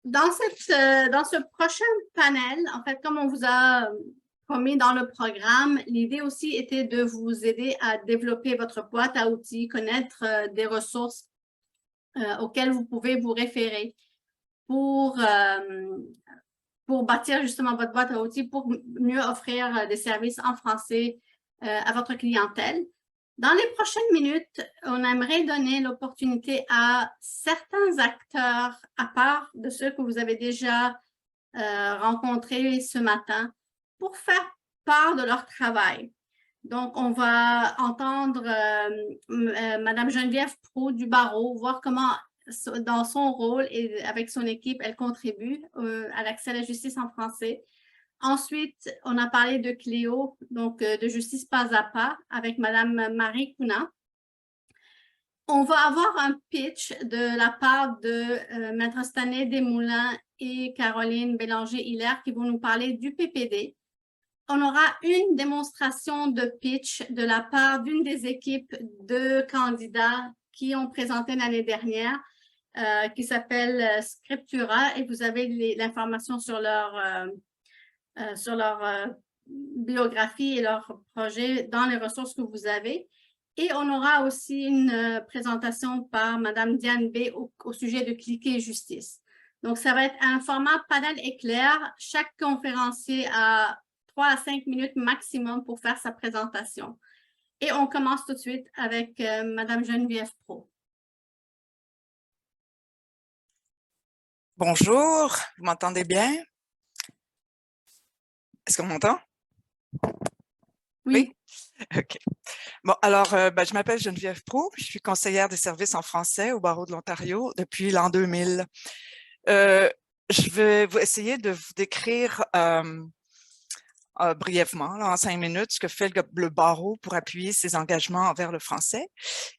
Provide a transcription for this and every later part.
Dans ce prochain panel, en fait, comme on vous a promis dans le programme, l'idée aussi était de vous aider à développer votre boîte à outils, connaître des ressources auxquelles vous pouvez vous référer pour, pour bâtir justement votre boîte à outils, pour mieux offrir des services en français à votre clientèle. Dans les prochaines minutes, on aimerait donner l'opportunité à certains acteurs, à part de ceux que vous avez déjà rencontrés ce matin, pour faire part de leur travail. Donc, on va entendre Madame Geneviève Proulx du barreau, voir comment, dans son rôle et avec son équipe, elle contribue à l'accès à la justice en français. Ensuite, on a parlé de Cléo, donc de Justice Pas à Pas, avec Madame Marie Couna. On va avoir un pitch de la part de Maître Stanley Desmoulins et Caroline Bélanger-Hilaire qui vont nous parler du PPD. On aura une démonstration de pitch de la part d'une des équipes de candidats qui ont présenté l'année dernière, qui s'appelle Scriptura, et vous avez l'information sur leur biographie et leur projet dans les ressources que vous avez. Et on aura aussi une présentation par Mme Diane B. au sujet de Cliquer Justice. Donc, ça va être un format panel éclair. Chaque conférencier a 3 à 5 minutes maximum pour faire sa présentation. Et on commence tout de suite avec Mme Geneviève Proulx. Bonjour, vous m'entendez bien? Est-ce qu'on m'entend? Oui. OK. Bon, alors, je m'appelle Geneviève Proulx, je suis conseillère des services en français au barreau de l'Ontario depuis l'an 2000. Je vais essayer de vous décrire brièvement, là, en 5 minutes, ce que fait le barreau pour appuyer ses engagements envers le français,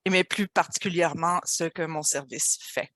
mais plus particulièrement ce que mon service fait.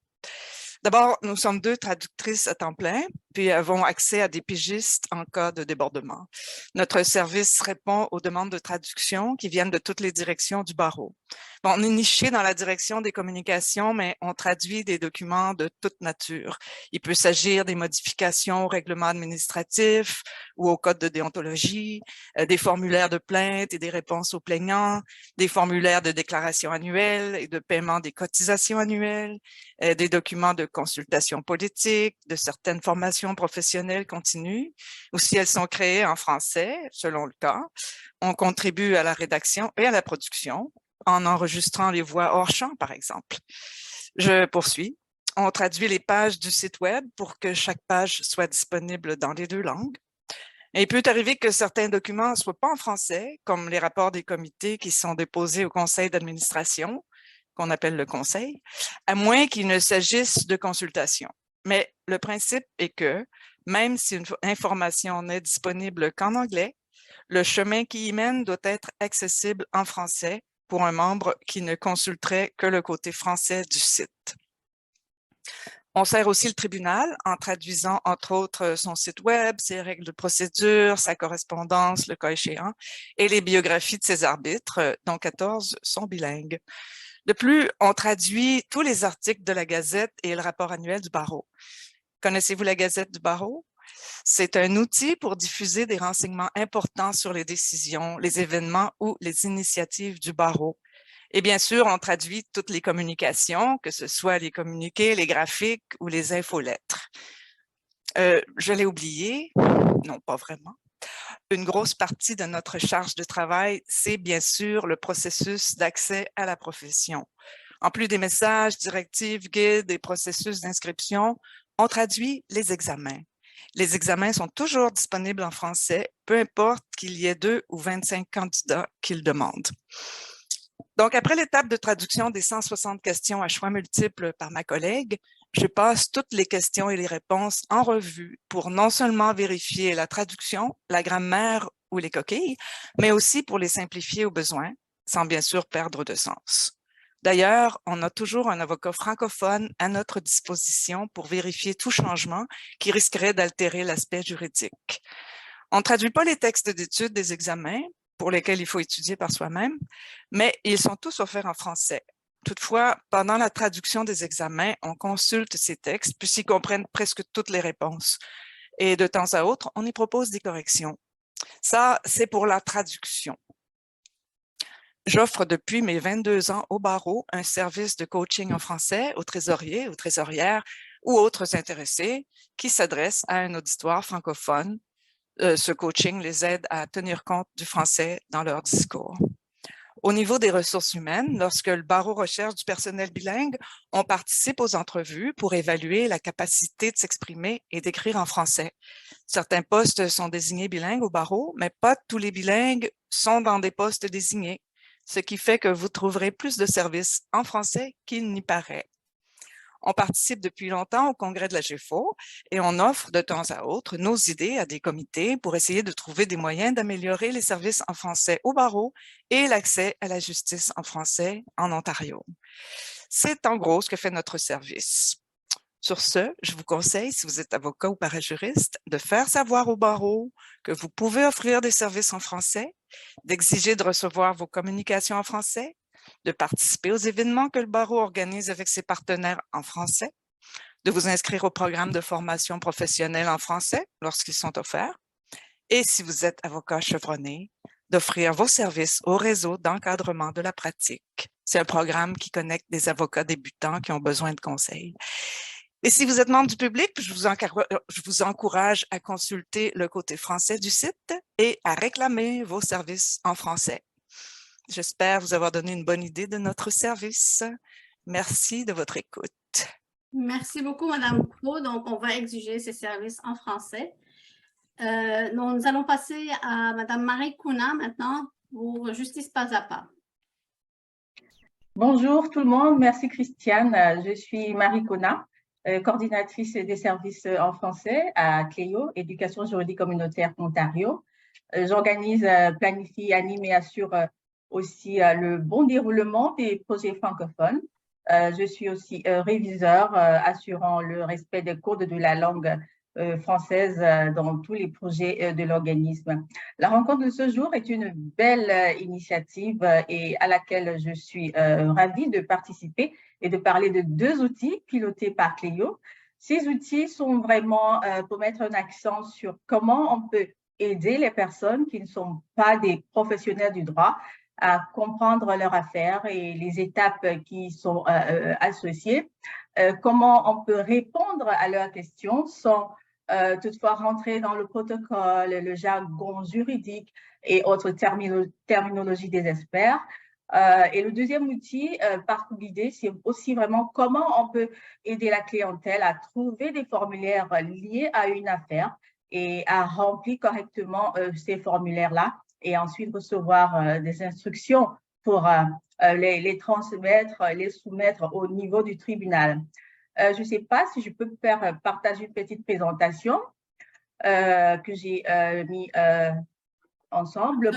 D'abord, nous sommes 2 traductrices à temps plein, puis avons accès à des pigistes en cas de débordement. Notre service répond aux demandes de traduction qui viennent de toutes les directions du barreau. Bon, on est niché dans la direction des communications, mais on traduit des documents de toute nature. Il peut s'agir des modifications au règlement administratif ou au code de déontologie, des formulaires de plainte et des réponses aux plaignants, des formulaires de déclaration annuelle et de paiement des cotisations annuelles, des documents de consultation politique, de certaines formations professionnelles continues, ou si elles sont créées en français, selon le cas. On contribue à la rédaction et à la production, en enregistrant les voix hors champ, par exemple. Je poursuis. On traduit les pages du site web pour que chaque page soit disponible dans les 2 langues. Et il peut arriver que certains documents ne soient pas en français, comme les rapports des comités qui sont déposés au conseil d'administration, qu'on appelle le conseil, à moins qu'il ne s'agisse de consultation. Mais le principe est que, même si une information n'est disponible qu'en anglais, le chemin qui y mène doit être accessible en français pour un membre qui ne consulterait que le côté français du site. On sert aussi le tribunal en traduisant, entre autres, son site web, ses règles de procédure, sa correspondance, le cas échéant, et les biographies de ses arbitres, dont 14 sont bilingues. De plus, on traduit tous les articles de la Gazette et le rapport annuel du barreau. Connaissez-vous la Gazette du barreau? C'est un outil pour diffuser des renseignements importants sur les décisions, les événements ou les initiatives du barreau. Et bien sûr, on traduit toutes les communications, que ce soit les communiqués, les graphiques ou les infolettres. Je l'ai oublié, non pas vraiment. Une grosse partie de notre charge de travail, c'est bien sûr le processus d'accès à la profession. En plus des messages, directives, guides et processus d'inscription, on traduit les examens. Les examens sont toujours disponibles en français, peu importe qu'il y ait 2 ou 25 candidats qui le demandent. Donc, après l'étape de traduction des 160 questions à choix multiples par ma collègue, je passe toutes les questions et les réponses en revue pour non seulement vérifier la traduction, la grammaire ou les coquilles, mais aussi pour les simplifier au besoin, sans bien sûr perdre de sens. D'ailleurs, on a toujours un avocat francophone à notre disposition pour vérifier tout changement qui risquerait d'altérer l'aspect juridique. On ne traduit pas les textes d'études des examens, pour lesquels il faut étudier par soi-même, mais ils sont tous offerts en français. Toutefois, pendant la traduction des examens, on consulte ces textes puisqu'ils comprennent presque toutes les réponses. Et de temps à autre, on y propose des corrections. Ça, c'est pour la traduction. J'offre depuis mes 22 ans au barreau un service de coaching en français aux trésoriers, aux trésorières ou autres intéressés qui s'adressent à un auditoire francophone. Ce coaching les aide à tenir compte du français dans leur discours. Au niveau des ressources humaines, lorsque le barreau recherche du personnel bilingue, on participe aux entrevues pour évaluer la capacité de s'exprimer et d'écrire en français. Certains postes sont désignés bilingues au barreau, mais pas tous les bilingues sont dans des postes désignés, ce qui fait que vous trouverez plus de services en français qu'il n'y paraît. On participe depuis longtemps au congrès de la GEFO et on offre de temps à autre nos idées à des comités pour essayer de trouver des moyens d'améliorer les services en français au barreau et l'accès à la justice en français en Ontario. C'est en gros ce que fait notre service. Sur ce, je vous conseille, si vous êtes avocat ou parajuriste, de faire savoir au barreau que vous pouvez offrir des services en français, d'exiger de recevoir vos communications en français, de participer aux événements que le barreau organise avec ses partenaires en français, de vous inscrire au programme de formation professionnelle en français lorsqu'ils sont offerts, et si vous êtes avocat chevronné, d'offrir vos services au réseau d'encadrement de la pratique. C'est un programme qui connecte des avocats débutants qui ont besoin de conseils. Et si vous êtes membre du public, je vous encourage à consulter le côté français du site et à réclamer vos services en français. J'espère vous avoir donné une bonne idée de notre service. Merci de votre écoute. Merci beaucoup, Madame Crowe. Donc, on va exiger ces services en français. Nous allons passer à Madame Marie Kouna maintenant pour Justice pas à pas. Bonjour tout le monde, merci Christiane. Je suis Marie Kouna, coordinatrice des services en français à Cléo, Éducation juridique communautaire Ontario. J'organise, planifie, anime et assure aussi le bon déroulement des projets francophones. Je suis aussi réviseur assurant le respect des codes de la langue française dans tous les projets de l'organisme. La rencontre de ce jour est une belle initiative et à laquelle je suis ravie de participer et de parler de deux outils pilotés par Cléo. Ces outils sont vraiment pour mettre un accent sur comment on peut aider les personnes qui ne sont pas des professionnels du droit à comprendre leur affaire et les étapes qui sont associées, comment on peut répondre à leurs questions sans toutefois rentrer dans le protocole, le jargon juridique et autres terminologies des experts. Et le deuxième outil, Parcours guidé, c'est aussi vraiment comment on peut aider la clientèle à trouver des formulaires liés à une affaire et à remplir correctement ces formulaires-là et ensuite recevoir des instructions pour les transmettre, les soumettre au niveau du tribunal. Je ne sais pas si je peux faire partager une petite présentation que j'ai mis ensemble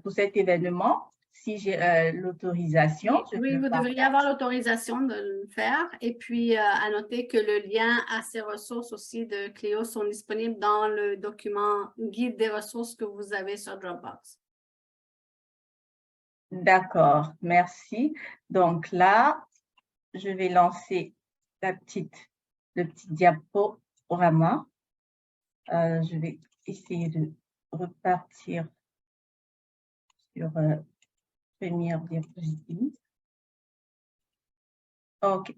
pour cet événement. Si j'ai l'autorisation. Oui, vous devriez avoir l'autorisation de le faire. Et puis, à noter que le lien à ces ressources aussi de Cléo sont disponibles dans le document guide des ressources que vous avez sur Dropbox. D'accord, merci. Donc là, je vais lancer le petit diaporama. Je vais essayer de repartir sur première diapositive. OK.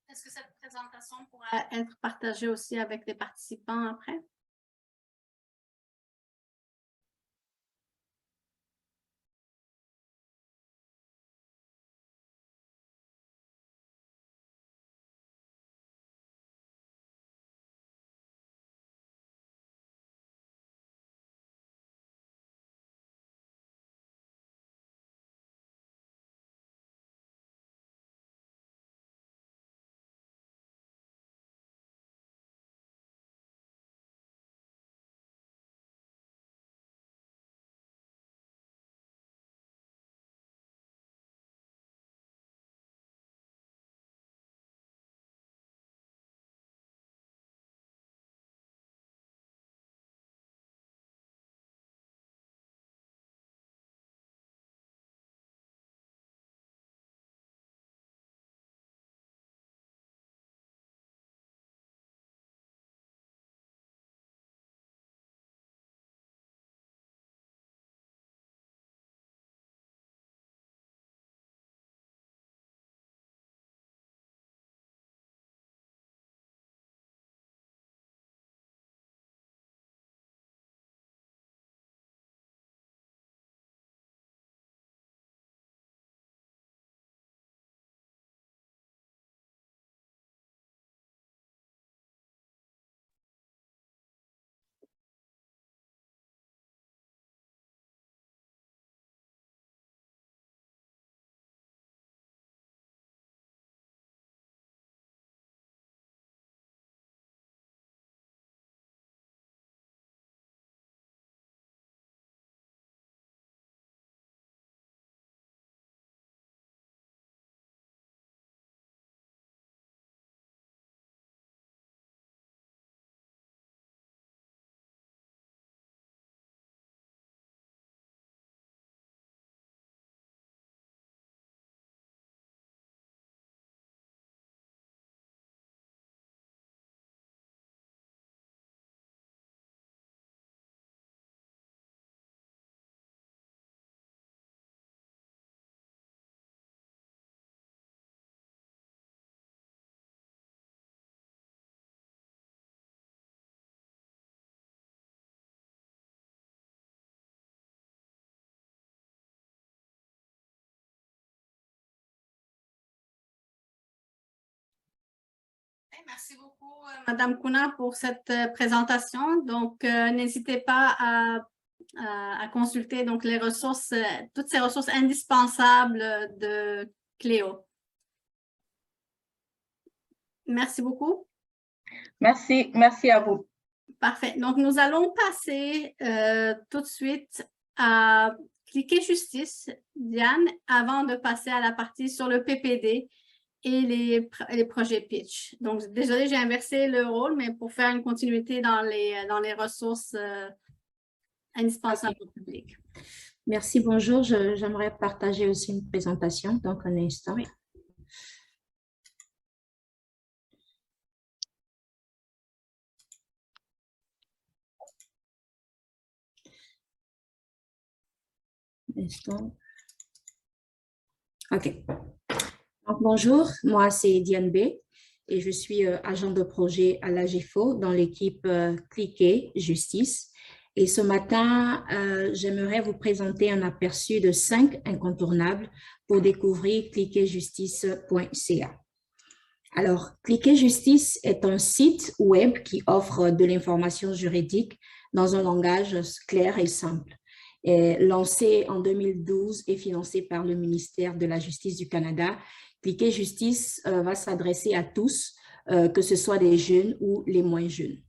Est-ce que cette présentation pourra être partagée aussi avec les participants après? Merci beaucoup, Madame Kouna, pour cette présentation. Donc, n'hésitez pas à consulter donc, les ressources, toutes ces ressources indispensables de Cléo. Merci beaucoup. Merci, merci à vous. Parfait. Donc, nous allons passer tout de suite à cliquer justice, Diane, avant de passer à la partie sur le PPD et les projets pitch. Donc, désolée, j'ai inversé le rôle, mais pour faire une continuité dans les ressources indispensables au public. Merci, bonjour. J'aimerais partager aussi une présentation, donc un instant. Oui. OK. Donc, bonjour, moi c'est Diane B et je suis agent de projet à l'AGEFO dans l'équipe Cliquer Justice. Et ce matin, j'aimerais vous présenter un aperçu de 5 incontournables pour découvrir cliquerjustice.ca. Alors, Cliquer Justice est un site web qui offre de l'information juridique dans un langage clair et simple. Lancé en 2012 et financé par le ministère de la Justice du Canada, Cliquer Justice va s'adresser à tous, que ce soit des jeunes ou les moins jeunes.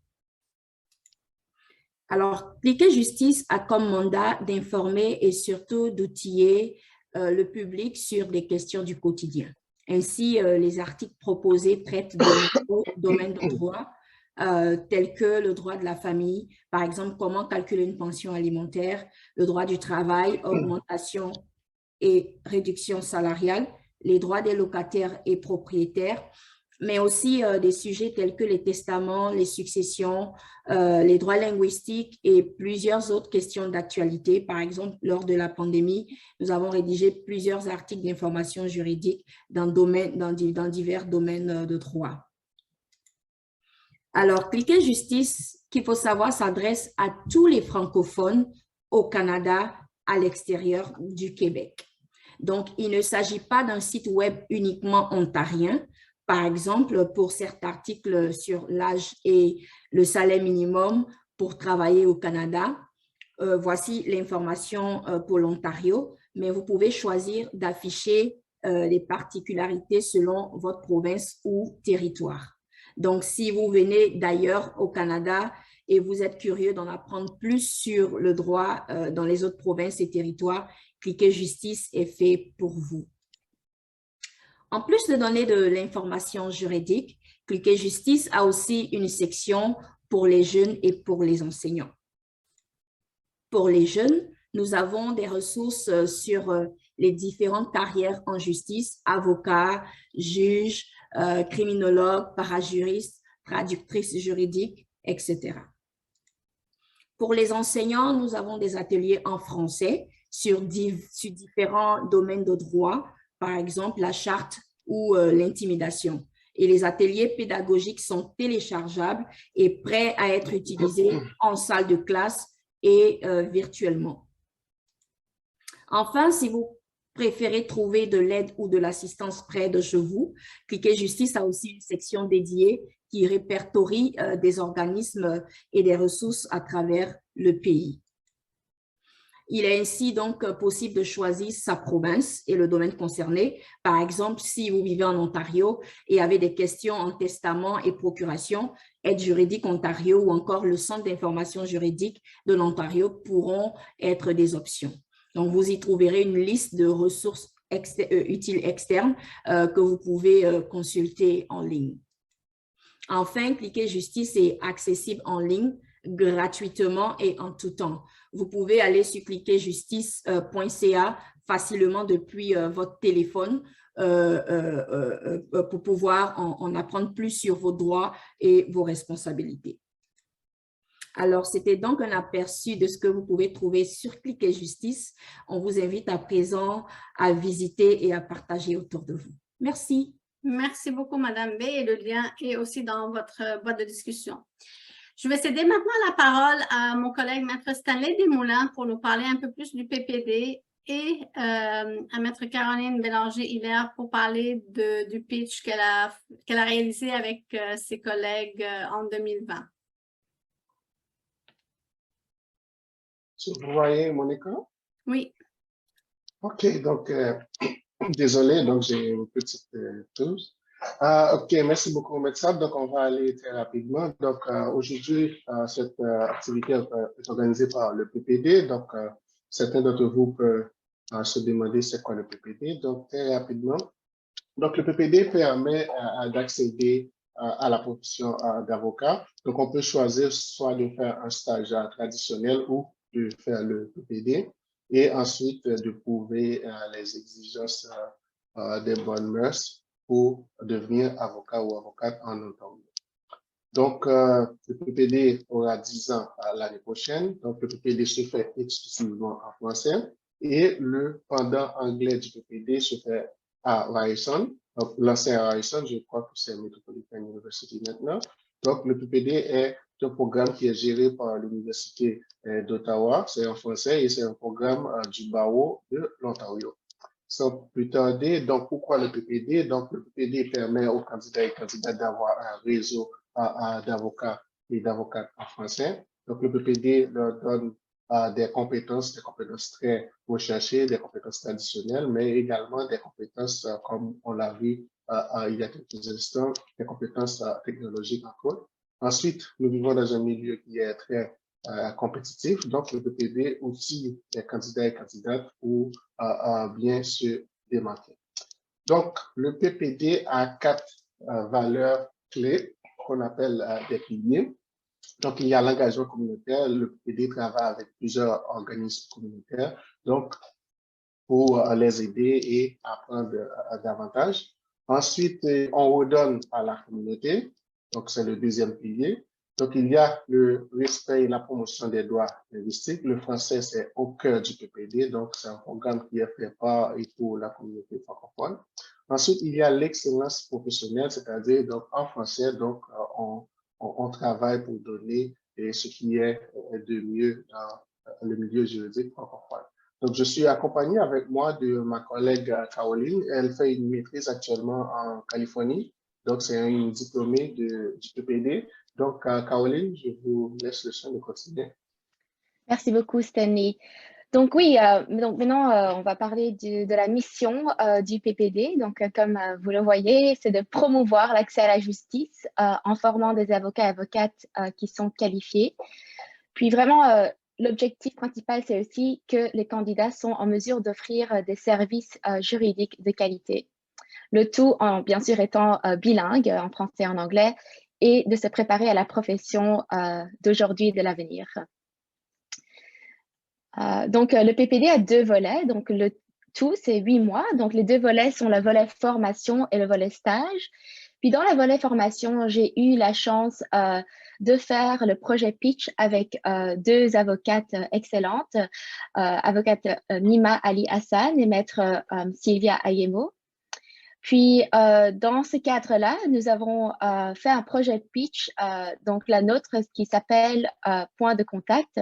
Alors, Cliquer Justice a comme mandat d'informer et surtout d'outiller le public sur des questions du quotidien. Ainsi, les articles proposés traitent de domaines de droit, tels que le droit de la famille, par exemple, comment calculer une pension alimentaire, le droit du travail, augmentation et réduction salariale, les droits des locataires et propriétaires, mais aussi des sujets tels que les testaments, les successions, les droits linguistiques et plusieurs autres questions d'actualité. Par exemple, lors de la pandémie, nous avons rédigé plusieurs articles d'information juridique dans divers domaines de droit. Alors, Cliquer Justice, qu'il faut savoir, s'adresse à tous les francophones au Canada, à l'extérieur du Québec. Donc, il ne s'agit pas d'un site web uniquement ontarien. Par exemple, pour certains articles sur l'âge et le salaire minimum pour travailler au Canada, voici l'information pour l'Ontario, mais vous pouvez choisir d'afficher les particularités selon votre province ou territoire. Donc, si vous venez d'ailleurs au Canada et vous êtes curieux d'en apprendre plus sur le droit dans les autres provinces et territoires, Cliquer Justice est fait pour vous. En plus de donner de l'information juridique, Cliquer Justice a aussi une section pour les jeunes et pour les enseignants. Pour les jeunes, nous avons des ressources sur les différentes carrières en justice, avocats, juges, criminologues, parajuristes, traductrices juridiques, etc. Pour les enseignants, nous avons des ateliers en français sur différents domaines de droit, par exemple la charte ou l'intimidation. Et les ateliers pédagogiques sont téléchargeables et prêts à être utilisés en salle de classe et virtuellement. Enfin, si vous préférez trouver de l'aide ou de l'assistance près de chez vous, Cliquer Justice a aussi une section dédiée qui répertorie des organismes et des ressources à travers le pays. Il est ainsi donc possible de choisir sa province et le domaine concerné. Par exemple, si vous vivez en Ontario et avez des questions en testament et procuration, Aide juridique Ontario ou encore le Centre d'information juridique de l'Ontario pourront être des options. Donc, vous y trouverez une liste de ressources utiles externes que vous pouvez consulter en ligne. Enfin, Cliquer Justice est accessible en ligne gratuitement et en tout temps. Vous pouvez aller sur cliquerjustice.ca facilement depuis votre téléphone pour pouvoir en apprendre plus sur vos droits et vos responsabilités. Alors, c'était donc un aperçu de ce que vous pouvez trouver sur Cliquer Justice. On vous invite à présent à visiter et à partager autour de vous. Merci. Merci beaucoup, Madame B. Et le lien est aussi dans votre boîte de discussion. Je vais céder maintenant la parole à mon collègue Maître Stanley Desmoulins pour nous parler un peu plus du PPD et à Maître Caroline Bélanger-Hilaire pour parler du pitch qu'elle a réalisé avec ses collègues en 2020. Vous voyez mon écran? Oui. OK, donc, désolé, donc j'ai une petite pause. OK, merci beaucoup, Metsa. Donc, on va aller très rapidement. Donc, aujourd'hui, cette activité est organisée par le PPD. Donc, certains d'entre vous peuvent se demander c'est quoi le PPD. Donc, très rapidement. Donc, le PPD permet d'accéder à la profession d'avocat. Donc, on peut choisir soit de faire un stage traditionnel ou de faire le PPD et ensuite de prouver les exigences des bonnes mœurs pour devenir avocat ou avocate en Ontario. Donc, le PPD aura 10 ans l'année prochaine. Donc, le PPD se fait exclusivement en français et le pendant anglais du PPD se fait à Ryerson. Donc, l'ancien Ryerson, je crois que c'est Metropolitan University maintenant. Donc, le PPD est un programme qui est géré par l'Université d'Ottawa. C'est en français et c'est un programme du barreau de l'Ontario. Sans plus tarder, donc pourquoi le PPD? Donc, le PPD permet aux candidats et candidates d'avoir un réseau d'avocats et d'avocates en français. Donc, le PPD leur donne des compétences très recherchées, des compétences traditionnelles, mais également des compétences, comme on l'a vu il y a quelques instants, des compétences technologiques entre autres. Ensuite, nous vivons dans un milieu qui est très compétitif, donc le PPD outille les candidats et candidates pour bien se démarquer. Donc, le PPD a 4 valeurs clés qu'on appelle des piliers. Donc, il y a l'engagement communautaire. Le PPD travaille avec plusieurs organismes communautaires, donc pour les aider et apprendre davantage. Ensuite, on redonne à la communauté. Donc, c'est le deuxième pilier. Donc, il y a le respect et la promotion des droits linguistiques. Le français, c'est au cœur du PPD. Donc, c'est un programme qui est fait par et pour la communauté francophone. Ensuite, il y a l'excellence professionnelle, c'est-à-dire donc en français, donc on travaille pour donner ce qui est de mieux dans le milieu juridique francophone. Donc, je suis accompagné avec moi de ma collègue Caroline. Elle fait une maîtrise actuellement en Californie. Donc, c'est une diplômée du PPD. Donc, Caroline, je vous laisse le soin de continuer. Merci beaucoup, Stanley. Donc oui, donc maintenant, on va parler de la mission du PPD. Donc, comme vous le voyez, c'est de promouvoir l'accès à la justice en formant des avocats et avocates qui sont qualifiés. Puis vraiment, l'objectif principal, c'est aussi que les candidats sont en mesure d'offrir des services juridiques de qualité. Le tout, bien sûr, étant bilingue en français et en anglais et de se préparer à la profession d'aujourd'hui et de l'avenir. Donc, le PPD a 2 volets. Donc, le tout, c'est 8 mois. Donc, les 2 volets sont le volet formation et le volet stage. Puis, dans le volet formation, j'ai eu la chance de faire le projet pitch avec 2 avocates excellentes, avocate Nima Ali Hassan et maître Sylvia Ayemo. Puis, dans ce cadre-là, nous avons fait un projet pitch, donc la nôtre, qui s'appelle Point de contact.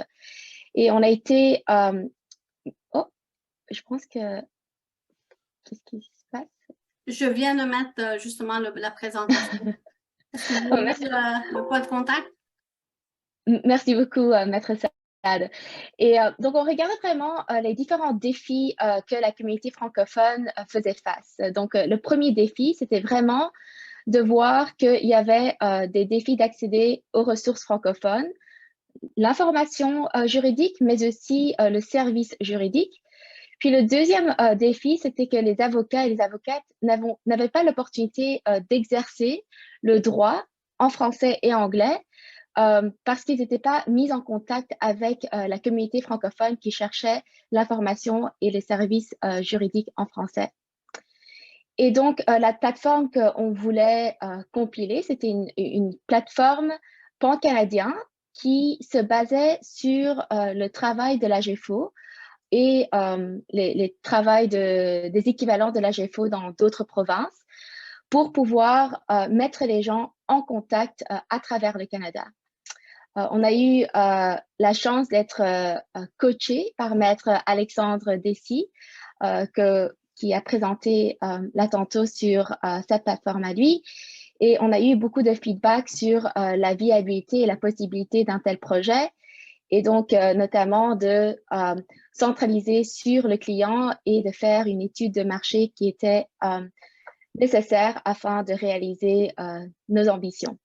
Et on a été... oh, je pense que... Qu'est-ce qui se passe? Je viens de mettre justement la présentation. Est-ce que vous voulez le point de contact? Merci beaucoup, Maître Saad. Et donc, on regardait vraiment les différents défis que la communauté francophone faisait face. Donc, le premier défi, c'était vraiment de voir qu'il y avait des défis d'accéder aux ressources francophones, l'information juridique, mais aussi le service juridique. Puis le deuxième défi, c'était que les avocats et les avocates n'avaient pas l'opportunité d'exercer le droit en français et anglais parce qu'ils n'étaient pas mis en contact avec la communauté francophone qui cherchait l'information et les services juridiques en français. Et donc, la plateforme qu'on voulait compiler, c'était une plateforme pan-canadien qui se basait sur le travail de l'AGEFO et les travails des équivalents de l'AGEFO dans d'autres provinces pour pouvoir mettre les gens en contact à travers le Canada. On a eu la chance d'être coaché par Maître Alexandre Dessy, qui a présenté là tantôt sur sa plateforme à lui. Et on a eu beaucoup de feedback sur la viabilité et la possibilité d'un tel projet. Et donc, notamment de centraliser sur le client et de faire une étude de marché qui était nécessaire afin de réaliser nos ambitions.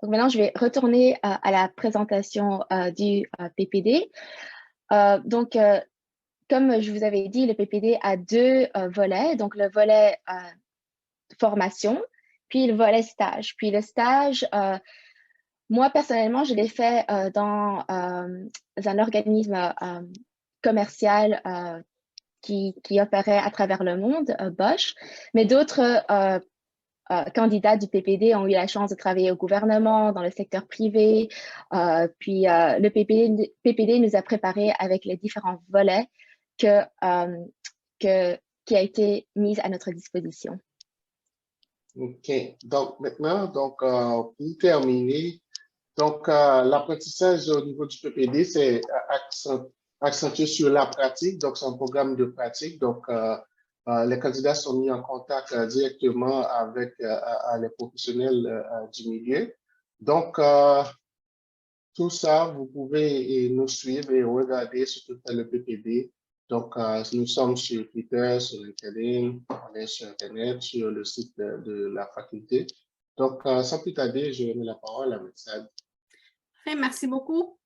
Donc maintenant, je vais retourner à la présentation du PPD. Donc, comme je vous avais dit, le PPD a deux volets. Donc, le volet formation, puis le volet stage. Puis le stage, moi, personnellement, je l'ai fait dans un organisme commercial qui opérait à travers le monde, Bosch, mais d'autres candidats du PPD ont eu la chance de travailler au gouvernement, dans le secteur privé, puis le PPD nous a préparé avec les différents volets qui a été mis à notre disposition. OK. Donc, maintenant, pour terminer, donc, l'apprentissage au niveau du PPD, c'est accentué sur la pratique. Donc, c'est un programme de pratique. Donc, les candidats sont mis en contact directement avec les professionnels du milieu. Donc, tout ça, vous pouvez nous suivre et regarder ce que fait le PPD. Donc, nous sommes sur Twitter, sur LinkedIn, on est sur Internet, sur le site de la faculté. Donc, sans plus tarder, je remets la parole à Metsad. Merci beaucoup.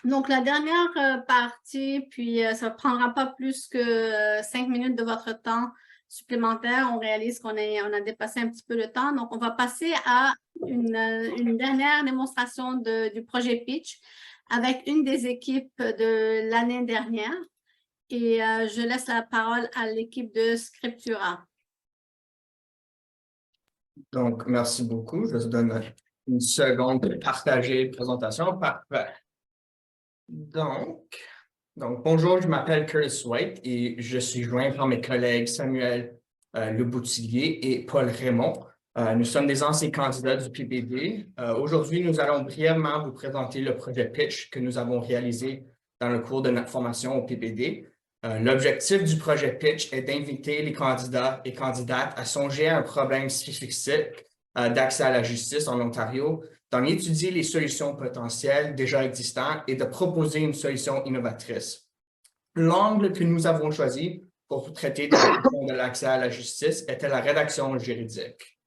Donc, la dernière partie, puis ça ne prendra pas plus que 5 minutes de votre temps supplémentaire. On réalise qu'on a dépassé un petit peu le temps. Donc, on va passer à une dernière démonstration du projet Pitch avec une des équipes de l'année dernière. Et je laisse la parole à l'équipe de Scriptura. Donc, merci beaucoup. Je vous donne une seconde de partager la présentation. Parfait. Donc, bonjour, je m'appelle Curtis White et je suis joint par mes collègues Samuel Leboutillier et Paul Raymond. Nous sommes des anciens candidats du PPD. Aujourd'hui, nous allons brièvement vous présenter le projet Pitch que nous avons réalisé dans le cours de notre formation au PPD. L'objectif du projet Pitch est d'inviter les candidats et candidates à songer à un problème spécifique d'accès à la justice en Ontario, d'en étudier les solutions potentielles déjà existantes et de proposer une solution innovatrice. L'angle que nous avons choisi pour traiter des questions de l'accès à la justice était la rédaction juridique.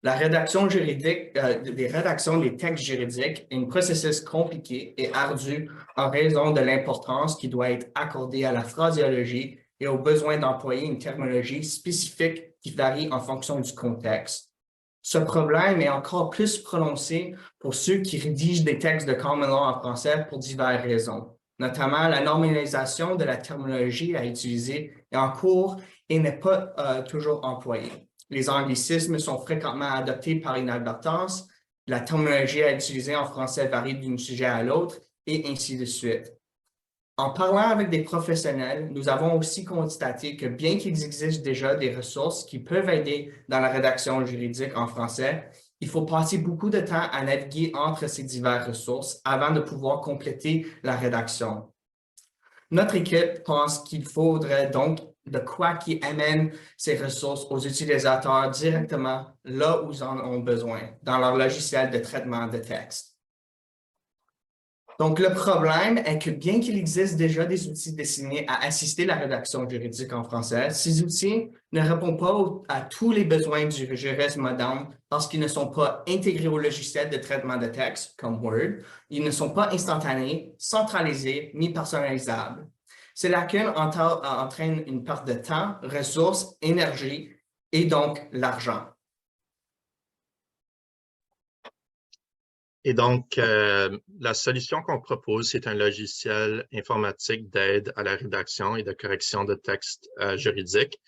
La rédaction juridique, des rédactions des textes juridiques est un processus compliqué et ardu en raison de l'importance qui doit être accordée à la phraséologie et au besoin d'employer une terminologie spécifique qui varie en fonction du contexte. Ce problème est encore plus prononcé pour ceux qui rédigent des textes de common law en français pour diverses raisons, notamment la normalisation de la terminologie à utiliser est en cours et n'est pas toujours employée. Les anglicismes sont fréquemment adoptés par inadvertance, la terminologie à utiliser en français varie d'un sujet à l'autre, et ainsi de suite. En parlant avec des professionnels, nous avons aussi constaté que bien qu'il existe déjà des ressources qui peuvent aider dans la rédaction juridique en français, il faut passer beaucoup de temps à naviguer entre ces diverses ressources avant de pouvoir compléter la rédaction. Notre équipe pense qu'il faudrait donc de quoi qui amène ces ressources aux utilisateurs directement là où ils en ont besoin, dans leur logiciel de traitement de texte. Donc, le problème est que bien qu'il existe déjà des outils destinés à assister la rédaction juridique en français, ces outils ne répondent pas à tous les besoins du juriste moderne parce qu'ils ne sont pas intégrés au logiciel de traitement de texte, comme Word. Ils ne sont pas instantanés, centralisés, ni personnalisables. Ces lacunes entraînent une perte de temps, ressources, énergie et donc l'argent. Et donc, la solution qu'on propose, c'est un logiciel informatique d'aide à la rédaction et de correction de textes juridiques.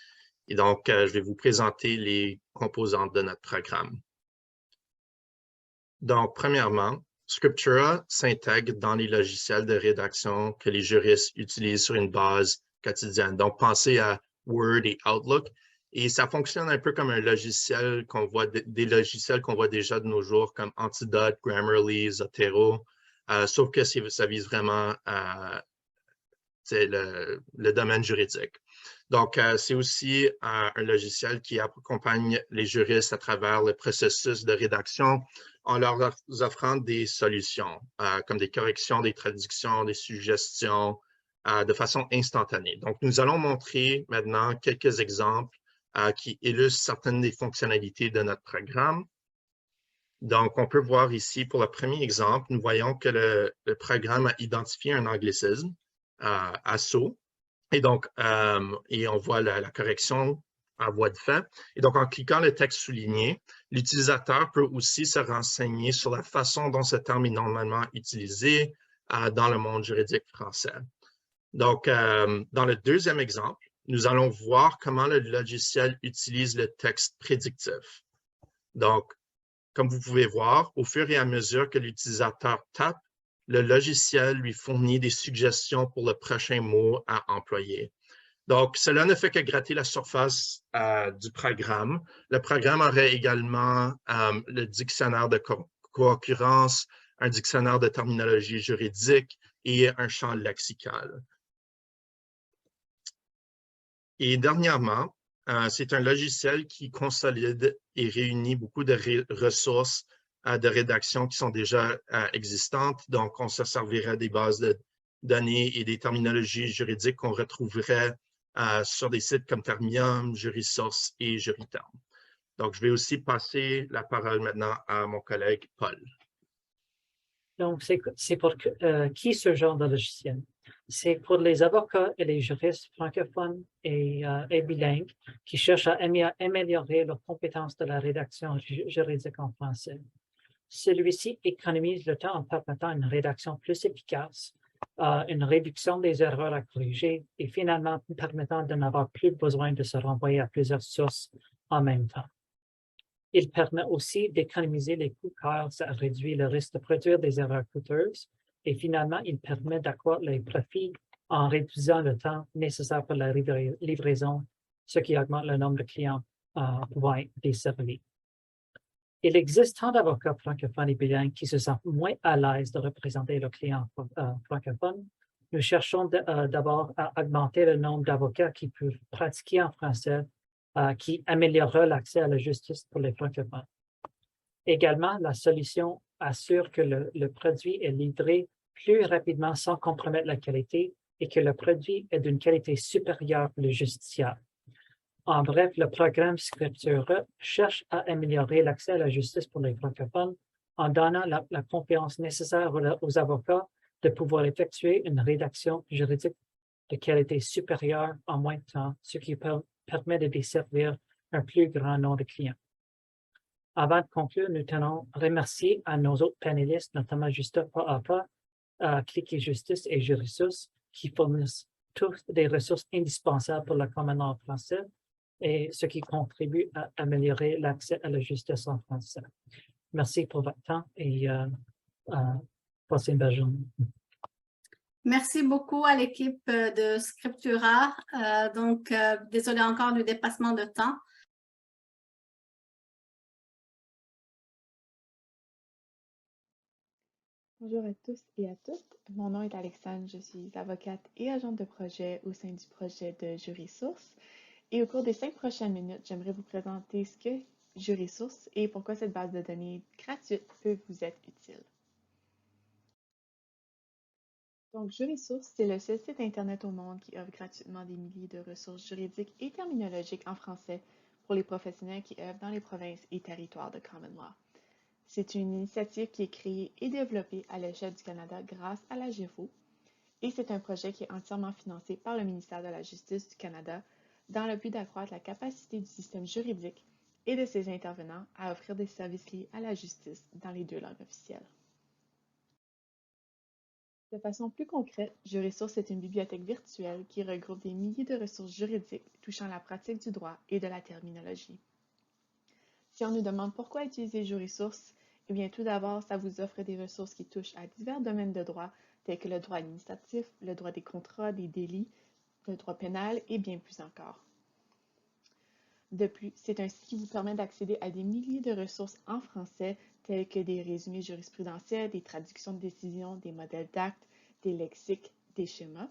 Et donc, je vais vous présenter les composantes de notre programme. Donc, premièrement, Scriptura s'intègre dans les logiciels de rédaction que les juristes utilisent sur une base quotidienne. Donc, pensez à Word et Outlook. Et ça fonctionne un peu comme un logiciel qu'on voit, des logiciels qu'on voit déjà de nos jours comme Antidote, Grammarly, Zotero, sauf que ça vise vraiment le domaine juridique. Donc, c'est aussi un logiciel qui accompagne les juristes à travers le processus de rédaction en leur offrant des solutions, comme des corrections, des traductions, des suggestions, de façon instantanée. Donc, nous allons montrer maintenant quelques exemples qui illustrent certaines des fonctionnalités de notre programme. Donc, on peut voir ici, pour le premier exemple, nous voyons que le programme a identifié un anglicisme, ASSO, et donc, et on voit la correction en voie de fait. Et donc, en cliquant le texte souligné, l'utilisateur peut aussi se renseigner sur la façon dont ce terme est normalement utilisé dans le monde juridique français. Donc, dans le deuxième exemple, nous allons voir comment le logiciel utilise le texte prédictif. Donc, comme vous pouvez voir, au fur et à mesure que l'utilisateur tape, le logiciel lui fournit des suggestions pour le prochain mot à employer. Donc, cela ne fait que gratter la surface du programme. Le programme aurait également le dictionnaire de co-occurrence, un dictionnaire de terminologie juridique et un champ lexical. Et dernièrement, c'est un logiciel qui consolide et réunit beaucoup de ressources de rédaction qui sont déjà existantes. Donc, on se servirait des bases de données et des terminologies juridiques qu'on retrouverait sur des sites comme Termium, Jurisource et Juriterm. Donc, je vais aussi passer la parole maintenant à mon collègue Paul. Donc, c'est pour qui ce genre de logiciel? C'est pour les avocats et les juristes francophones et bilingues qui cherchent à améliorer leurs compétences de la rédaction juridique en français. Celui-ci économise le temps en permettant une rédaction plus efficace, une réduction des erreurs à corriger et finalement permettant de n'avoir plus besoin de se renvoyer à plusieurs sources en même temps. Il permet aussi d'économiser les coûts car ça réduit le risque de produire des erreurs coûteuses et finalement, il permet d'accroître les profits en réduisant le temps nécessaire pour la livraison, ce qui augmente le nombre de clients pouvant être desservis. Il existe tant d'avocats francophones et bilingues qui se sentent moins à l'aise de représenter leurs clients francophones. Nous cherchons d'abord à augmenter le nombre d'avocats qui peuvent pratiquer en français, qui améliorera l'accès à la justice pour les francophones. Également, la solution assure que le produit est livré plus rapidement sans compromettre la qualité et que le produit est d'une qualité supérieure pour le justiciable. En bref, le programme Scriptura cherche à améliorer l'accès à la justice pour les francophones en donnant la confiance nécessaire aux avocats de pouvoir effectuer une rédaction juridique de qualité supérieure en moins de temps, ce qui permet de desservir un plus grand nombre de clients. Avant de conclure, nous tenons à remercier à nos autres panélistes, notamment Justin Paapa, Clic et Justice et Jurisource, qui fournissent tous des ressources indispensables pour la commune en français et ce qui contribue à améliorer l'accès à la justice en français. Merci pour votre temps et passez une belle journée. Merci beaucoup à l'équipe de Scriptura. Désolé encore du dépassement de temps. Bonjour à tous et à toutes. Mon nom est Alexandre, je suis avocate et agente de projet au sein du projet de Jurisource. Et au cours des 5 prochaines minutes, j'aimerais vous présenter ce qu'est Jurisource et pourquoi cette base de données gratuite peut vous être utile. Donc, Jurisource, c'est le seul site Internet au monde qui offre gratuitement des milliers de ressources juridiques et terminologiques en français pour les professionnels qui œuvrent dans les provinces et territoires de Common Law. C'est une initiative qui est créée et développée à l'échelle du Canada grâce à la GEFO et c'est un projet qui est entièrement financé par le ministère de la Justice du Canada dans le but d'accroître la capacité du système juridique et de ses intervenants à offrir des services liés à la justice dans les 2 langues officielles. De façon plus concrète, Jurisource est une bibliothèque virtuelle qui regroupe des milliers de ressources juridiques touchant la pratique du droit et de la terminologie. Si on nous demande pourquoi utiliser Jurisource, eh bien tout d'abord, ça vous offre des ressources qui touchent à divers domaines de droit, tels que le droit administratif, le droit des contrats, des délits, le droit pénal et bien plus encore. De plus, c'est un site qui vous permet d'accéder à des milliers de ressources en français, telles que des résumés jurisprudentiels, des traductions de décisions, des modèles d'actes, des lexiques, des schémas.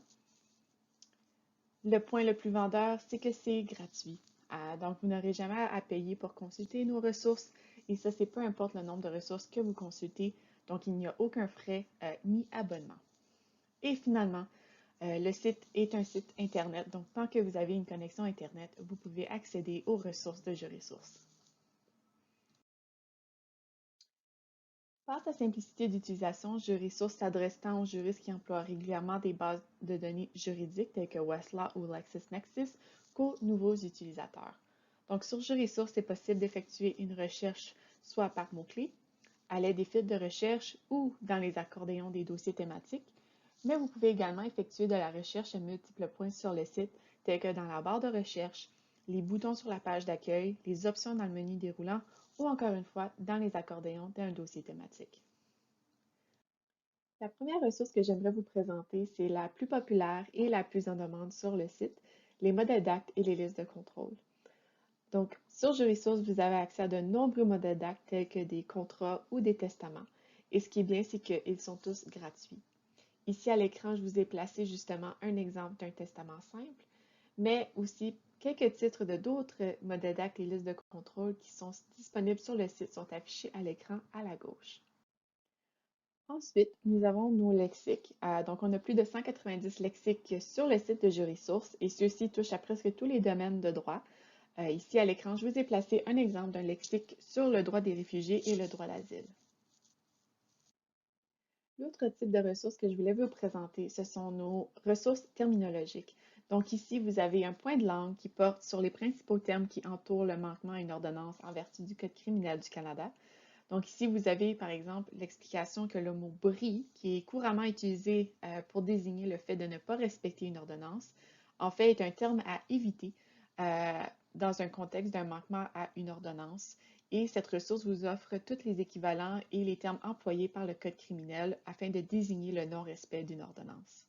Le point le plus vendeur, c'est que c'est gratuit. Donc, vous n'aurez jamais à payer pour consulter nos ressources, et ça, c'est peu importe le nombre de ressources que vous consultez, donc il n'y a aucun frais ni abonnement. Et finalement, le site est un site Internet, donc tant que vous avez une connexion Internet, vous pouvez accéder aux ressources de Jurisource. Par sa simplicité d'utilisation, Jurisource s'adresse tant aux juristes qui emploient régulièrement des bases de données juridiques telles que Westlaw ou LexisNexis qu'aux nouveaux utilisateurs. Donc sur Jurisource, c'est possible d'effectuer une recherche soit par mots-clés, à l'aide des fils de recherche ou dans les accordéons des dossiers thématiques, mais vous pouvez également effectuer de la recherche à multiples points sur le site, tels que dans la barre de recherche, les boutons sur la page d'accueil, les options dans le menu déroulant ou encore une fois dans les accordéons d'un dossier thématique. La première ressource que j'aimerais vous présenter, c'est la plus populaire et la plus en demande sur le site, les modèles d'actes et les listes de contrôle. Donc, sur Jurisource, vous avez accès à de nombreux modèles d'actes tels que des contrats ou des testaments. Et ce qui est bien, c'est qu'ils sont tous gratuits. Ici à l'écran, je vous ai placé justement un exemple d'un testament simple, mais aussi quelques titres de d'autres modèles d'actes et listes de contrôle qui sont disponibles sur le site sont affichés à l'écran à la gauche. Ensuite, nous avons nos lexiques. Donc, on a plus de 190 lexiques sur le site de Jurisource et ceux-ci touchent à presque tous les domaines de droit. Ici à l'écran, je vous ai placé un exemple d'un lexique sur le droit des réfugiés et le droit d'asile. L'autre type de ressources que je voulais vous présenter, ce sont nos ressources terminologiques. Donc ici, vous avez un point de langue qui porte sur les principaux termes qui entourent le manquement à une ordonnance en vertu du Code criminel du Canada. Donc ici, vous avez par exemple l'explication que le mot « bris », qui est couramment utilisé pour désigner le fait de ne pas respecter une ordonnance, en fait est un terme à éviter dans un contexte d'un manquement à une ordonnance. Et cette ressource vous offre tous les équivalents et les termes employés par le Code criminel afin de désigner le non-respect d'une ordonnance.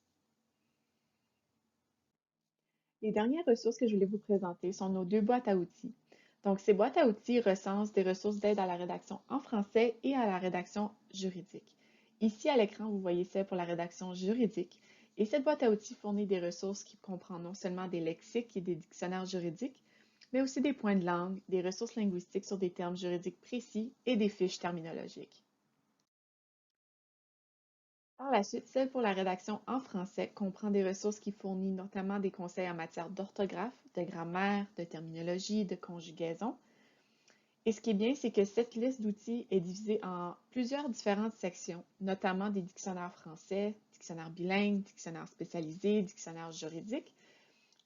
Les dernières ressources que je voulais vous présenter sont nos deux boîtes à outils. Donc, ces boîtes à outils recensent des ressources d'aide à la rédaction en français et à la rédaction juridique. Ici, à l'écran, vous voyez celle pour la rédaction juridique. Et cette boîte à outils fournit des ressources qui comprennent non seulement des lexiques et des dictionnaires juridiques, mais aussi des points de langue, des ressources linguistiques sur des termes juridiques précis et des fiches terminologiques. Par la suite, celle pour la rédaction en français comprend des ressources qui fournissent notamment des conseils en matière d'orthographe, de grammaire, de terminologie, de conjugaison. Et ce qui est bien, c'est que cette liste d'outils est divisée en plusieurs différentes sections, notamment des dictionnaires français, dictionnaires bilingues, dictionnaires spécialisés, dictionnaires juridiques.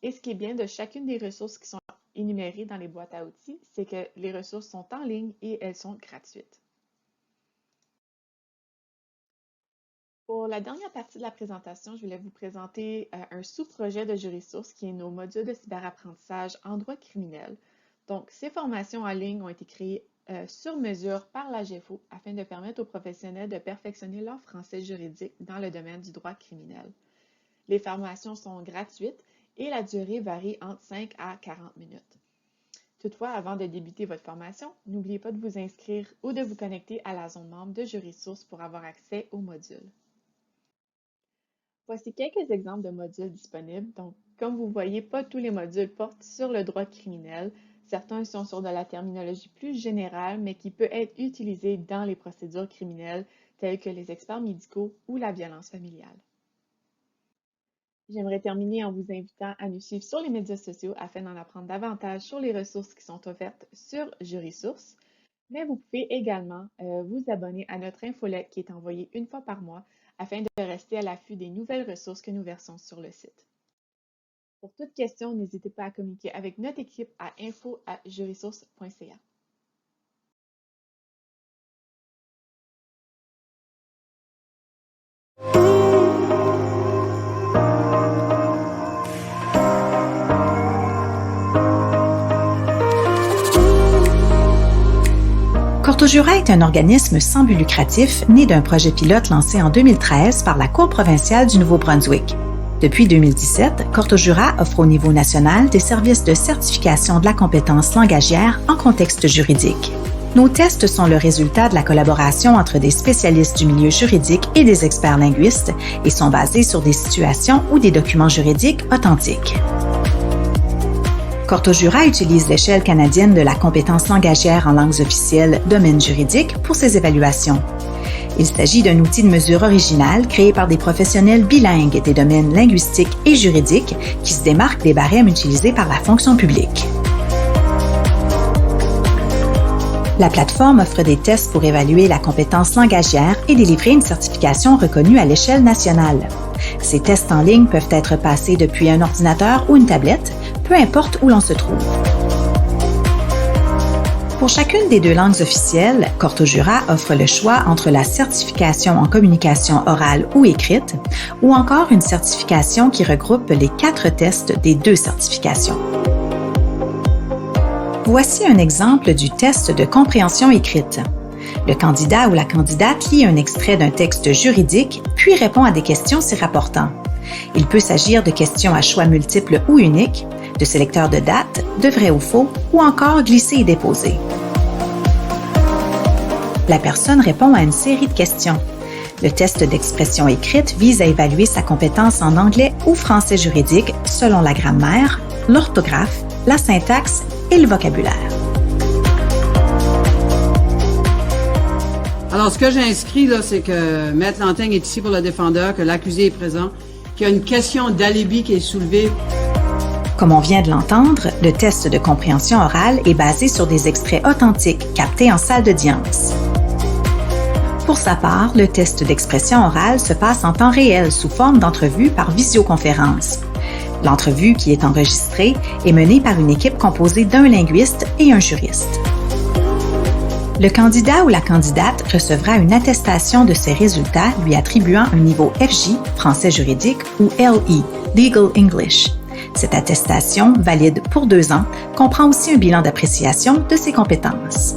Et ce qui est bien de chacune des ressources qui sont énumérées dans les boîtes à outils, c'est que les ressources sont en ligne et elles sont gratuites. Pour la dernière partie de la présentation, je voulais vous présenter un sous-projet de Jurisource qui est nos modules de cyberapprentissage en droit criminel. Donc, ces formations en ligne ont été créées sur mesure par la GEFO afin de permettre aux professionnels de perfectionner leur français juridique dans le domaine du droit criminel. Les formations sont gratuites et la durée varie entre 5 à 40 minutes. Toutefois, avant de débuter votre formation, n'oubliez pas de vous inscrire ou de vous connecter à la zone membre de Jurisource pour avoir accès aux modules. Voici quelques exemples de modules disponibles. Donc, comme vous voyez, pas tous les modules portent sur le droit criminel. Certains sont sur de la terminologie plus générale, mais qui peut être utilisée dans les procédures criminelles, telles que les experts médicaux ou la violence familiale. J'aimerais terminer en vous invitant à nous suivre sur les médias sociaux afin d'en apprendre davantage sur les ressources qui sont offertes sur Jurisource. Mais vous pouvez également vous abonner à notre infolette qui est envoyée une fois par mois afin de rester à l'affût des nouvelles ressources que nous versons sur le site. Pour toute question, n'hésitez pas à communiquer avec notre équipe à info@jurisource.ca. Cortojura est un organisme sans but lucratif né d'un projet pilote lancé en 2013 par la Cour provinciale du Nouveau-Brunswick. Depuis 2017, CortoJura offre au niveau national des services de certification de la compétence langagière en contexte juridique. Nos tests sont le résultat de la collaboration entre des spécialistes du milieu juridique et des experts linguistes et sont basés sur des situations ou des documents juridiques authentiques. CortoJura utilise l'échelle canadienne de la compétence langagière en langues officielles domaine juridique pour ses évaluations. Il s'agit d'un outil de mesure original créé par des professionnels bilingues des domaines linguistiques et juridiques qui se démarquent des barèmes utilisés par la fonction publique. La plateforme offre des tests pour évaluer la compétence langagière et délivrer une certification reconnue à l'échelle nationale. Ces tests en ligne peuvent être passés depuis un ordinateur ou une tablette, peu importe où l'on se trouve. Pour chacune des 2 langues officielles, CortoJura offre le choix entre la certification en communication orale ou écrite ou encore une certification qui regroupe les 4 tests des 2 certifications. Voici un exemple du test de compréhension écrite. Le candidat ou la candidate lit un extrait d'un texte juridique puis répond à des questions s'y rapportant. Il peut s'agir de questions à choix multiples ou uniques, de sélecteurs de dates, de vrai ou faux, ou encore glisser et déposer. La personne répond à une série de questions. Le test d'expression écrite vise à évaluer sa compétence en anglais ou français juridique selon la grammaire, l'orthographe, la syntaxe et le vocabulaire. Alors, ce que j'ai inscrit, là, c'est que Maître Lanteigne est ici pour le défendeur, que l'accusé est présent, qu'il y a une question d'alibi qui est soulevée. Comme on vient de l'entendre, le test de compréhension orale est basé sur des extraits authentiques captés en salle d'audience. Pour sa part, le test d'expression orale se passe en temps réel sous forme d'entrevue par visioconférence. L'entrevue, qui est enregistrée, est menée par une équipe composée d'un linguiste et un juriste. Le candidat ou la candidate recevra une attestation de ses résultats lui attribuant un niveau FJ, français juridique, ou LE, Legal English. Cette attestation, valide pour 2 ans, comprend aussi un bilan d'appréciation de ses compétences.